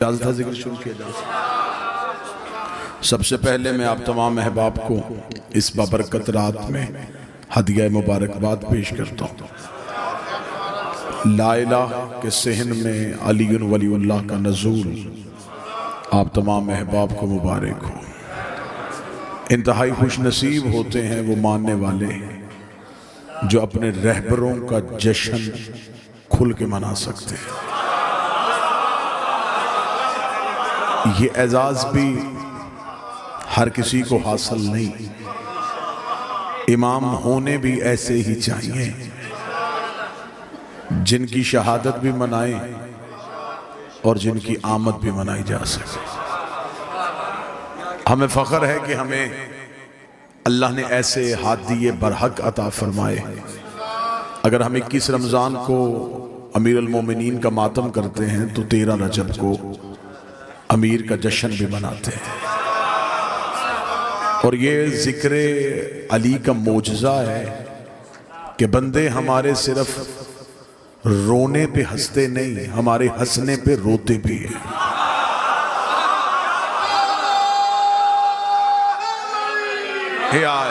इजाज़त जिक्र शुरू किया जा सकता। सबसे पहले मैं आप तमाम अहबाब को इस बाबरकत रात में हदिया मुबारकबाद पेश करता हूँ। ला इलाहा के सहन में अलीयुन वलीउल्लाह का नज़ूल आप तमाम अहबाब को मुबारक हो। इंतहाई खुश नसीब होते हैं वो मानने वाले जो अपने रहबरों का जश्न खुल के मना सकते हैं। ये एजाज़ भी हर किसी को हासिल नहीं, इमाम होने भी ऐसे ही चाहिए जिनकी शहादत भी मनाए और जिनकी आमद भी मनाई जा सके। हमें फ़ख्र है कि हमें अल्लाह ने ऐसे हादी बरहक अता फरमाए। अगर हम 21 रमज़ान को अमीर अल मोमिनीन का मातम करते हैं तो 13 रजब को अमीर का जश्न भी मनाते हैं। और ये जिक्र अली का मोजज़ा है कि बंदे हमारे सिर्फ रोने पे हंसते नहीं, हमारे हंसने पे रोते भी हैं। यार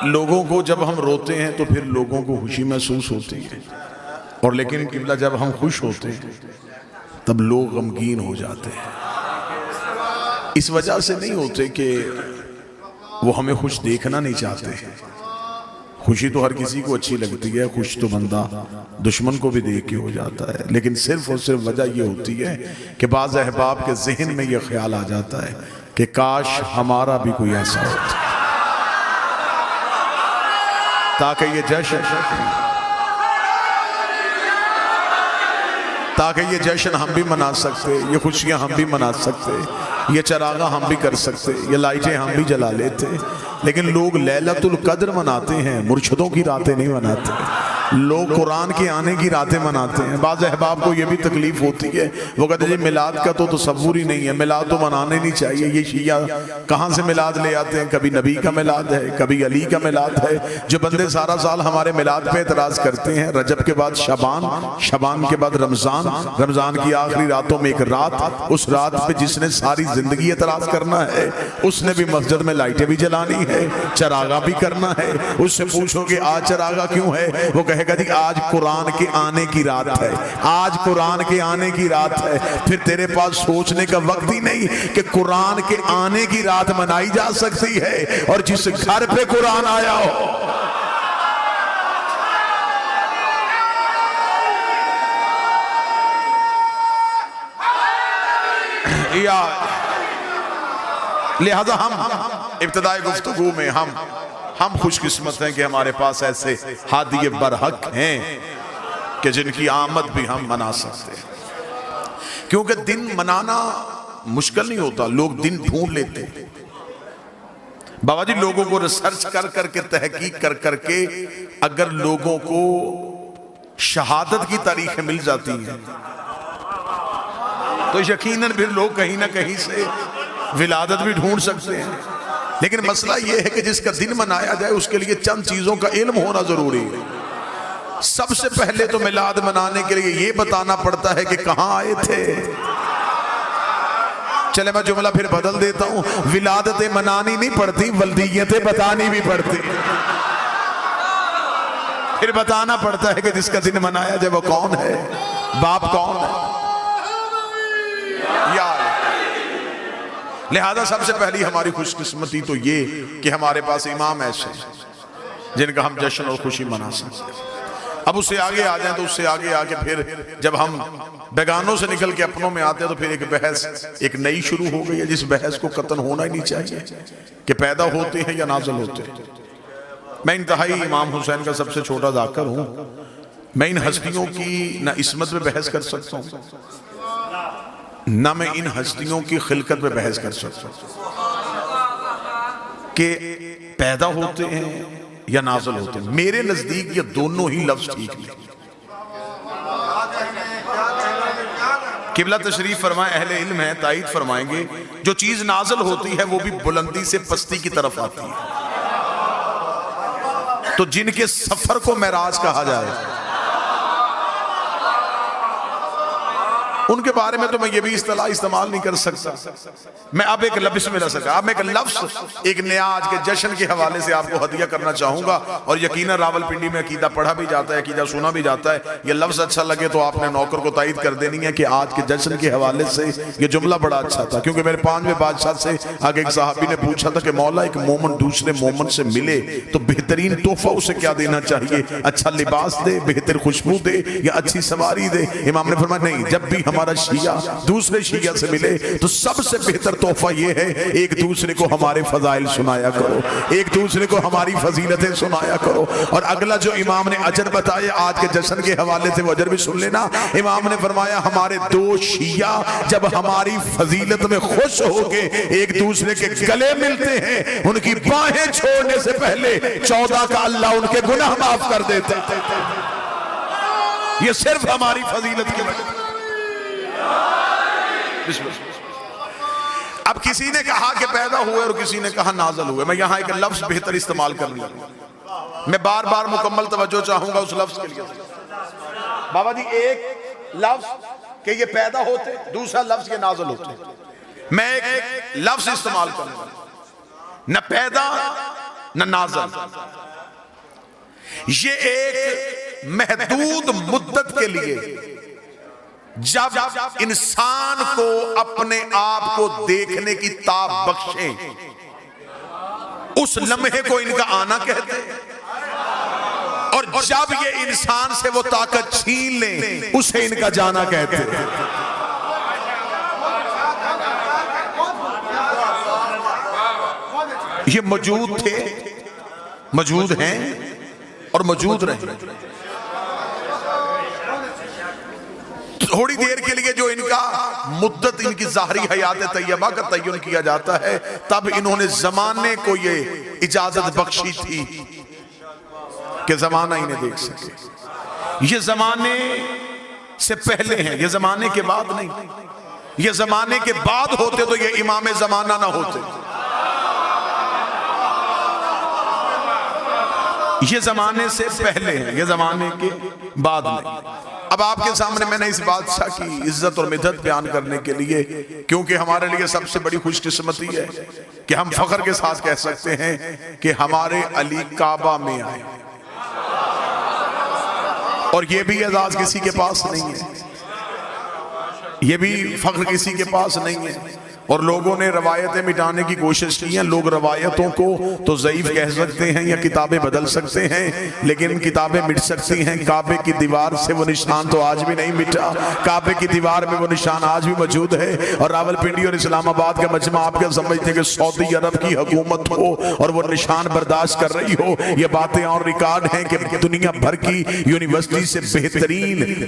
लोगों को जब हम रोते हैं तो फिर लोगों को खुशी महसूस होती है, और लेकिन किबला जब हम खुश होते हैं तब लोग गमगीन हो जाते हैं। इस वजह से नहीं होते कि वो हमें खुश देखना नहीं चाहते। खुशी तो हर किसी को अच्छी लगती है, खुश तो बंदा दुश्मन को भी देख के हो जाता है, लेकिन सिर्फ और सिर्फ वजह ये होती है कि बाज़ अहबाब के जहन में ये ख्याल आ जाता है कि काश हमारा भी कोई ऐसा होता ताकि ये जश्न हम भी मना सकते, ये खुशियां हम भी मना सकते, ये चरागा हम भी कर सकते, ये लाइटें हम भी जला लेते। लेकिन लोग लैलतुल कद्र मनाते हैं, मुर्शिदों की रातें नहीं मनाते। लोग कुरान के आने की रातें मनाते हैं। बाज़ अहबाब को ये भी तकलीफ होती है, वो कहते हैं मिलाद का तो तसव्वुर ही नहीं है, मिलाद तो मनाने नहीं चाहिए। ये शिया कहाँ से मिलाद ले आते हैं, कभी नबी का मिलाद है, कभी अली का मिलाद है। जो बंदे सारा साल हमारे मिलाद पे एतराज़ करते हैं, रजब के बाद शबान, शबान के बाद रमज़ान, रमज़ान की आखिरी रातों में एक रात, उस रात पे जिसने सारी जिंदगी एतराज़ करना है उसने भी मस्जिद में लाइटें भी जलानी है, चरागा भी करना है। उससे पूछोगे आज चरागा क्यों है, वो कहेगा जी आज कुरान के आने की रात है, आज कुरान के आने की रात है। फिर तेरे पास सोचने का वक्त ही नहीं कि कुरान के आने की रात मनाई जा सकती है, और जिस घर पे कुरान आया हो या लिहाजा हम इब्तिदाई गुफ्तगू में हम खुशकिस्मत हैं कि हमारे पास ऐसे हादी बरहक हैं कि जिनकी आमद भी हम मना सकते हैं। क्योंकि दिन मनाना मुश्किल नहीं होता, लोग दिन ढूंढ लेते हैं। बाबा जी लोगों को रिसर्च कर करके तहकीक कर करके अगर लोगों को शहादत की तारीखें मिल जाती हैं तो यकीनन फिर लोग कहीं ना कहीं से विलादत भी ढूंढ सकते हैं। लेकिन मसला यह है कि जिसका दिन मनाया जाए उसके लिए चंद चीजों का इल्म होना जरूरी है। सबसे पहले तो मिलाद मनाने के लिए यह बताना पड़ता है कि कहां आए थे। चले मैं जुमला फिर बदल देता हूं, विलादतें मनानी नहीं पड़ती, वल्दियतें बतानी भी पड़ती। फिर बताना पड़ता है कि जिसका दिन मनाया जाए वो कौन है, बाप कौन है। यार लिहाजा सबसे पहली हमारी खुशकिस्मती तो ये कि हमारे पास इमाम ऐसे जिनका हम जश्न और खुशी मना सकते हैं। अब उससे आगे आ जाए तो उससे आगे आके फिर जब हम बेगानों से निकल के अपनों में आते हैं तो फिर एक बहस एक नई शुरू हो गई है, जिस बहस को कतन होना ही नहीं चाहिए कि पैदा होते हैं या नाज़िल होते हैं। मैं इंतहाई इमाम हुसैन का सबसे छोटा जाकर हूं। मैं इन हस्तियों की ना इस्मत पे बहस कर सकता हूं, ना मैं इन हस्तियों की खिलकत पे बहस कर सकता कि पैदा होते हैं या नाज़िल होते हैं। मेरे नजदीक ये दोनों ही लफ्ज ठीक नहीं। किबला तशरीफ फरमाए, अहले इल्म है ताईद फरमाएंगे, जो चीज नाज़िल होती है वो भी बुलंदी से पस्ती की तरफ आती है। तो जिनके सफर को मेराज कहा जाए, उनके बारे में तो मैं ये भी इस्तेलाह इस्तेमाल नहीं कर सकता। मैं अब एक लफ्ज़ में रह सका, अब मैं एक लफ्ज़ एक नया आज के जश्न के हवाले से आपको हदिया करना चाहूँगा। और यकीनन रावलपिंडी में अकीदा पढ़ा भी जाता है, अकीदा सुना भी जाता है। ये लफ्ज़ अच्छा लगे तो आपने नौकर को तायद कर देनी है कि आज के जश्न के हवाले से ये जुमला बड़ा अच्छा था। क्योंकि मेरे 5वें बादशाह से आगे एक साहबी ने पूछा था कि मौला एक मोमन दूसरे मोमन से मिले तो बेहतरीन तोहफा उसे क्या देना चाहिए? अच्छा लिबास दे, बेहतर खुशबू दे, या अच्छी सवारी दे? इमाम ने फरमाया नहीं, जब भी हमारा शिया दूसरे शिया से मिले तो सबसे बेहतर तोहफा ये है एक दूसरे को हमारे फजाइल सुनाया करो, एक दूसरे को हमारी फजीलतें सुनाया करो। और अगला जो इमाम ने अजर बताया आज के जश्न के हवाले से वो अजर भी सुन लेना। इमाम ने फरमाया हमारे 2 शिया जब हमारी फजीलत में खुश होके एक दूसरे के गले मिलते हैं, उनकी बाहें छोड़ने से पहले 14 का अल्लाह उनके गुनाह माफ कर देते हैं। ये सिर्फ हमारी फजीलत की वजह। अब किसी ने कहा कि पैदा हुए और किसी ने कहा नाज़िल हुए। मैं यहां एक लफ्ज बेहतर इस्तेमाल करने लगा। मैं बार बार मुकम्मल तवज्जो चाहूंगा उस लफ्ज के लिए। बाबा जी एक लफ्ज कि ये पैदा होते, दूसरा लफ्ज के नाज़िल होते। मैं एक लफ्ज इस्तेमाल करूंगा, न पैदा न नाज़िल। ये एक महदूद मुद्दत के लिए जब इंसान को अपने आप को देखने की ताब बख्शे, उस लम्हे को इनका आना कहते हैं। और जब ये इंसान से वो ताकत छीन ले, उसे इनका जाना कहते हैं। ये मौजूद थे, मौजूद हैं और मौजूद रहे। थोड़ी देर के लिए जो इनका मुद्दत इनकी ज़ाहरी हयात तैयबा का तय्युन किया जाता है, तब इन्होंने जमाने को ये इजाजत बख्शी थी कि जमाना इन्हें देख सके। ये जमाने से पहले हैं, ये जमाने के बाद नहीं। ये जमाने के बाद होते तो ये इमाम जमाना ना होते। ये जमाने से पहले हैं, ये जमाने के बाद नहीं। अब आपके सामने मैंने इस बादशाह की इज्जत और मिदत बयान करने के लिए, क्योंकि हमारे लिए सबसे बड़ी खुशकिस्मती है कि हम फख्र के साथ कह सकते हैं कि हमारे अली काबा में आए। और ये भी एजाज किसी के पास नहीं है, ये भी फख्र किसी के पास नहीं है। और लोगों ने रवायतें मिटाने की कोशिश की है। लोग रवायतों को तो ज़ईफ कह सकते हैं या किताबें बदल सकते हैं, लेकिन किताबें मिट सकती हैं। काबे की दीवार से वो निशान तो आज भी नहीं मिटा। काबे की दीवार में वो निशान आज भी मौजूद है। और रावलपिंडी और इस्लामाबाद का मजमा आप क्या समझते हैं कि सऊदी अरब की हुकूमत हो और वो निशान बर्दाश्त कर रही हो? ये बातें और रिकॉर्ड हैं कि दुनिया भर की यूनिवर्सिटी से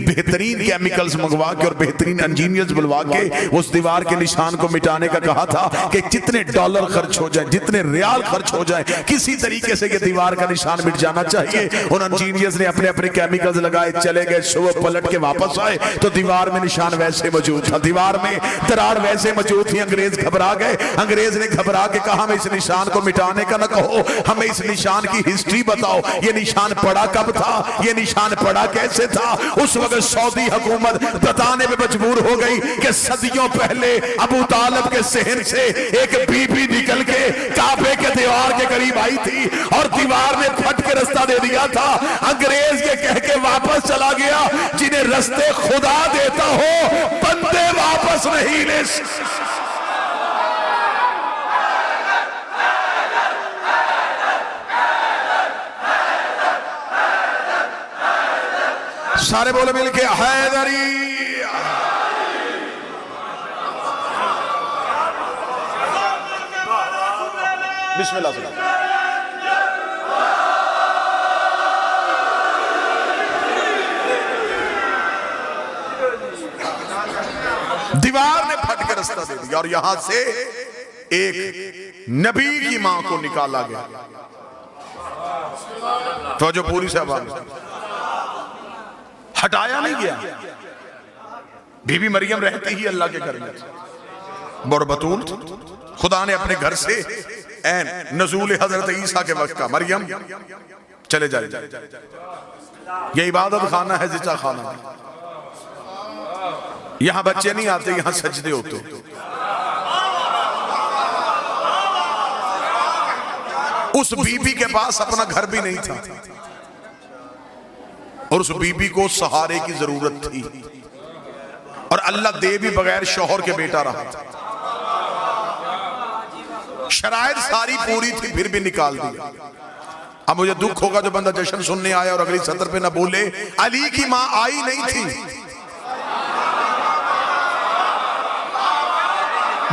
बेहतरीन केमिकल्स मंगवा के और बेहतरीन इंजीनियर्स बुलवा के उस दीवार के निशान को मिटाने का कहा था कि जितने डॉलर खर्च हो जाए, जितने रियाल खर्च हो जाए, किसी तरीके से ये दीवार का निशान मिट जाना चाहिए। उन इंजीनियर्स ने अपने अपने केमिकल्स लगाए, चले गए, सुबह पलट के वापस आए तो दीवार में निशान वैसे मौजूद था, दीवार में दरार वैसे मौजूद थी। अंग्रेज घबरा गए। अंग्रेज ने घबरा के कहा हमें इस निशान को मिटाने का न कहो, हमें इस निशान की हिस्ट्री बताओ। ये निशान पड़ा कब था, ये निशान पड़ा कैसे था? उस वक्त सऊदी हुकूमत बताने में मजबूर हो गई कि सदियों पहले अबू तालिब के सहन से एक बीबी निकल के काबे के दीवार के करीब आई थी और दीवार ने फट के रास्ता दे दिया था। अंग्रेज के कह के वापस चला गया। जिन्हें रास्ते खुदा देता हो, बंदे वापस नहीं ले। सारे बोले मिलके हैदरी। बिस्मिल्लाह। दीवार ने फट के रास्ता दे दिया और यहां से एक नबी की मां को निकाला गया। तो जो पूरी से हटाया नहीं गया। बीबी मरियम रहती ही अल्लाह के घर में, बरबतूल खुदा ने अपने घर से नज़ूल हजरत ईसा के वक्त का, मरियम चले जाए, ये इबादत खाना है, जिचा खाना है। यहां बच्चे नहीं आते, यहां सजदे होते। उस बीबी के पास अपना घर भी नहीं था और उस बीबी को सहारे की जरूरत थी और अल्लाह दे भी बगैर शौहर के बेटा रहा था। शराइत सारी पूरी थी फिर भी निकाल दिया। अब मुझे दुख होगा जो बंदा जश्न सुनने आया और अगली सतर पे ना बोले अली की मां आई नहीं थी,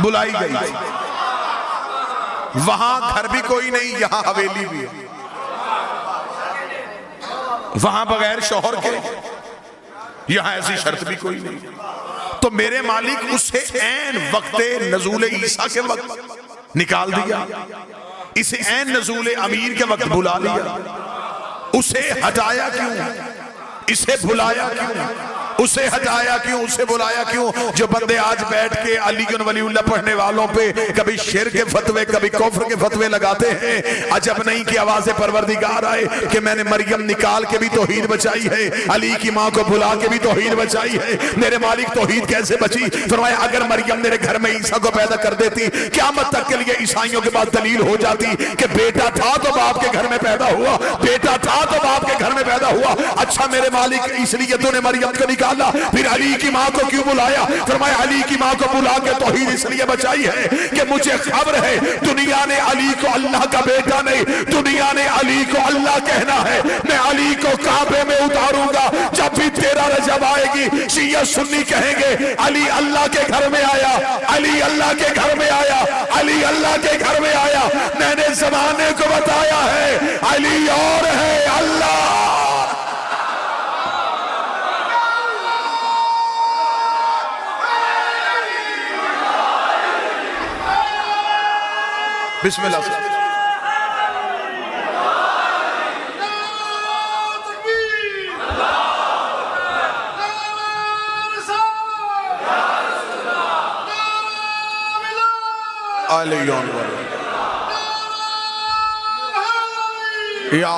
बुलाई गई। वहां घर भी कोई नहीं, यहां हवेली भी है। वहां बगैर शौहर के, यहां ऐसी शर्त भी कोई नहीं। तो मेरे मालिक उसे ऐन वक्ते नजूल ईसा के वक्त निकाल दिया, इसे ऐन नजूल अमीर के वक्त बुला लिया। उसे हटाया क्यों, इसे बुलाया क्यों, उसे हटाया क्यों, उसे बुलाया क्यों? जो बंदे आज बैठ के अली वलीउल्लाह पढ़ने वालों पे कभी शिर के फतवे कभी कुफ्र के फतवे लगाते हैं, अजब नहीं कि आवाज़े परवरदिगार आए कि मैंने मरियम निकाल के भी तौहीद बचाई है, अली की माँ को बुला के भी तौहीद बचाई है। मेरे मालिक तौहीद कैसे बची? फरमाया अगर मरियम मेरे घर में ईसा को पैदा कर देती, क़यामत तक के लिए ईसाइयों के पास दलील हो जाती कि बेटा था तो बाप के घर में पैदा हुआ, बेटा था तो बाप के घर में पैदा हुआ। अच्छा मेरे मालिक इसलिए तूने मरियम को निकाला, फिर अली की मां को क्यों बुलाया? फरमाया अली की मां को बुला के तौहीद इसलिए बचाई है कि मुझे खबर है दुनिया ने अली को अल्लाह का बेटा नहीं, दुनिया ने अली को अल्लाह कहना है। मैं अली को काबे में उतारूंगा, जब भी तेरा रजब आएगी शिया सुन्नी कहेंगे अली अल्लाह के घर में आया, अली अल्लाह के घर में आया, अली अल्लाह के घर में आया। मैंने जमाने को बताया है अली और है अल्लाह। बिस्मिल्लाह से या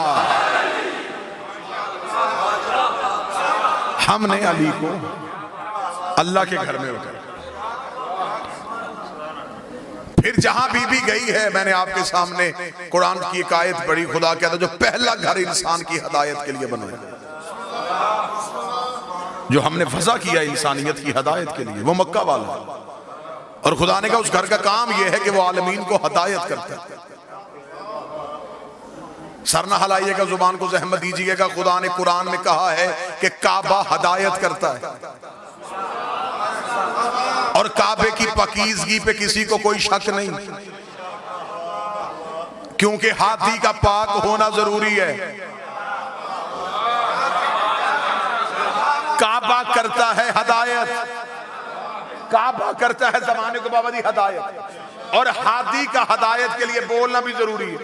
हमने अली को अल्लाह के घर में उतारा। फिर जहां बीबी गई है, मैंने आपके सामने कुरान की एक आयत पढ़ी, खुदा कहता जो पहला घर इंसान की हदायत के लिए बनाया, जो हमने फजा किया इंसानियत की हदायत के लिए, वो मक्का वाला है। और खुदा ने कहा उस घर का काम यह है कि वो आलमीन को हदायत करता है। सर ना हलाइएगा, जुबान को जहमत दीजिएगा। खुदा ने कुरान में कहा है कि काबा हदायत करता है और काबे की पकीजगी पे किसी को कोई शक नहीं, क्योंकि हाथी का पाक होना जरूरी है। काबा करता है हदायत, काबा करता है जमाने को बाबा हदायत, और हाथी का हदायत के लिए बोलना भी जरूरी है।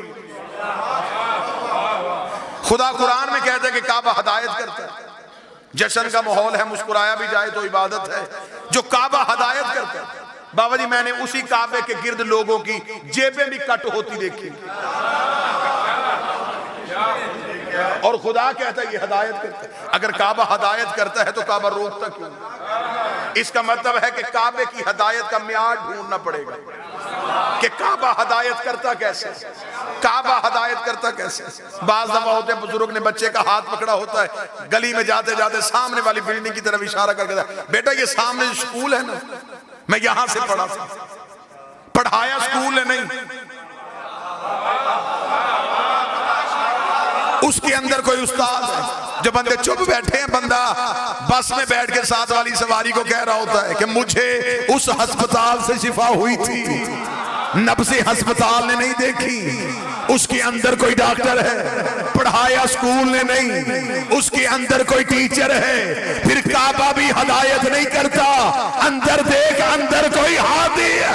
खुदा कुरान में कहता है कि काबा हदायत करता है। जश्न का माहौल है, मुस्कुराया भी जाए तो इबादत है। जो काबा हदायत करता है, बाबा जी मैंने उसी काबे के गिर्द लोगों की जेबें भी कट होती देखी, और खुदा कहता है ये हदायत करता है। अगर काबा हदायत करता है तो काबा रोकता क्यों? इसका मतलब है कि काबे की हदायत का म्यार ढूंढना पड़ेगा कि काबा हदायत करता कैसे, काबा हदायत करता कैसे। बाज दफा होते हैं बुजुर्ग ने बच्चे का हाथ पकड़ा होता है, गली में जाते जाते सामने वाली बिल्डिंग की तरफ इशारा करके, बेटा ये सामने स्कूल है ना, मैं यहां से पढ़ा था। पढ़ाया स्कूल ने नहीं, उसके अंदर कोई उस्ताद है। जो बंदे चुप बैठे हैं, बंदा बस में बैठ के साथ वाली सवारी को कह रहा होता है कि मुझे उस अस्पताल से शिफा हुई थी, नब्ज़े अस्पताल ने नहीं देखी, उसके अंदर कोई डॉक्टर है। पढ़ाया स्कूल ने नहीं, उसके अंदर कोई टीचर है। फिर काबा भी हदायत नहीं करता, अंदर देख अंदर कोई हादी है,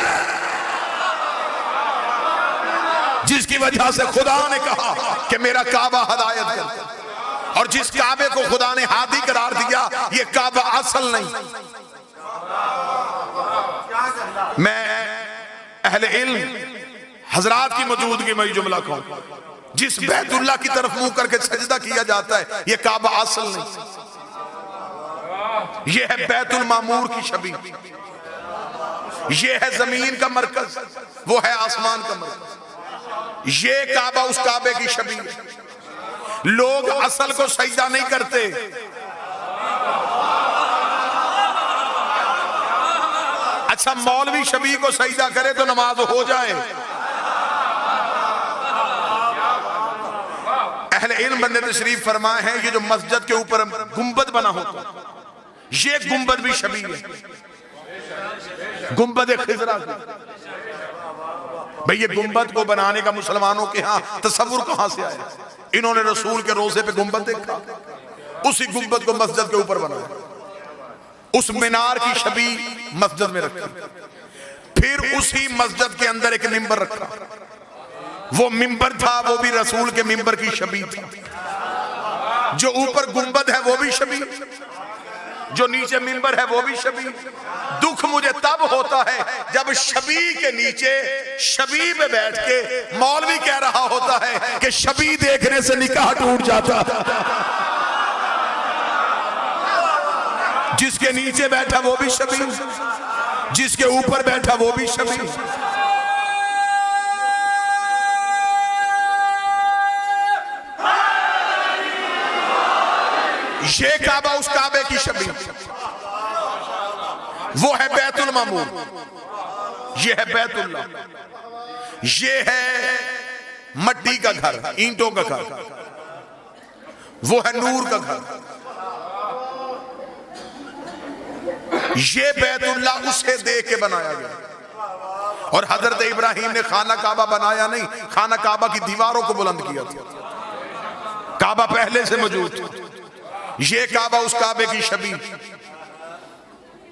जिसकी वजह से खुदा ने कहा कि मेरा काबा हदायत करता है। और जिस काबे को खुदा ने हादी करार दिया, ये काबा असल नहीं। मैं अहले इल्म हजरात की मौजूदगी में जुमला कहूं, जिस बैतुल्लाह की तरफ मुंह करके सजदा किया जाता है, ये काबा असल नहीं। ये है बैतुल मामूर की शबी, ये है जमीन का मरकज, वो है आसमान का मरकज। ये काबा उस काबे की शबी है। लोग असल को सजदा नहीं करते, अच्छा मौलवी शबी को सजदा करे तो नमाज हो जाए। अहले इल्म बंदे तशरीफ फरमाए हैं ये जो मस्जिद के ऊपर गुंबद बना होता ये गुंबद भी शबी है, गुंबद खिजरा। भाई ये गुंबद को बनाने का मुसलमानों के यहाँ तसव्वुर कहां से आया? इन्होंने रसूल के रोजे पे गुंबद देखा, उसी गुंबद को मस्जिद के ऊपर बनाया, उस मीनार की शबी मस्जिद में रखी, फिर उसी मस्जिद के अंदर एक मिंबर रखा। वो मिंबर था वो भी रसूल के मिंबर की शबी था। जो ऊपर गुंबद है वो भी शबी, जो नीचे मिंबर है वो भी शबी। दुख मुझे तब होता है जब शबी के नीचे शबी पे बैठ के मौलवी कह रहा होता है कि शबी देखने से निकाह टूट जाता। जिसके नीचे बैठा वो भी शबी, जिसके ऊपर बैठा वो भी शबी। ये काबा उस काबे की शबी, वो है बैतुल मामूर, ये है बैतुल्लाह, ये है मट्टी का घर, ईंटों का घर, वो है नूर का घर। ये बैतुल्लाह उसे देख के बनाया गया। और हजरत इब्राहिम ने खाना काबा बनाया नहीं, खाना काबा की दीवारों को बुलंद किया था। काबा पहले से मौजूद था। ये काबा उस काबे की शबी,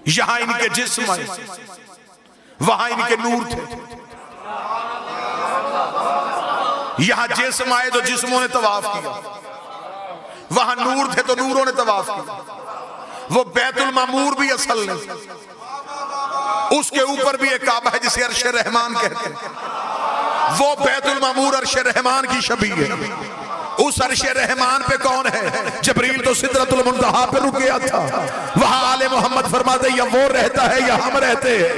यहां इनके जिस्म आए, वहां इनके नूर थे। यहां जिस्म आए तो जिस्मों ने तवाफ किया, वहां नूर थे तो नूरों ने तवाफ किया। वो बैतुल मामूर भी असल नहीं, उसके ऊपर भी एक काबा है जिसे अर्श रहमान कहते हैं। वो बैतुल मामूर अर्श रहमान की शबी है। उस अर्श रहमान पे कौन है? जबरील तो सिदरतुल मुंतहा पे रुक गया था। वहां आले मोहम्मद फरमाते या वो रहता है या हम रहते हैं।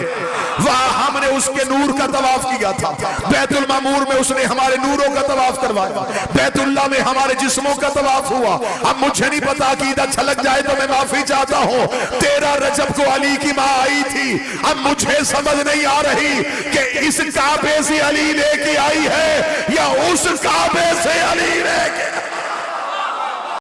वहां हमने उसके नूर का तवाफ किया था। बैतुल मामूर में उसने हमारे नूरों का तवाफ करवाया, बैतुल्लाह में हमारे जिस्मों का तवाफ हुआ। अब मुझे नहीं पता कि इधर छलक जाए तो मैं माफी चाहता हूँ। 13 रजब को अली की माँ आई थी, अब मुझे समझ नहीं आ रही कि इस काबे से अली लेके आई है या उस काबे से अली लेके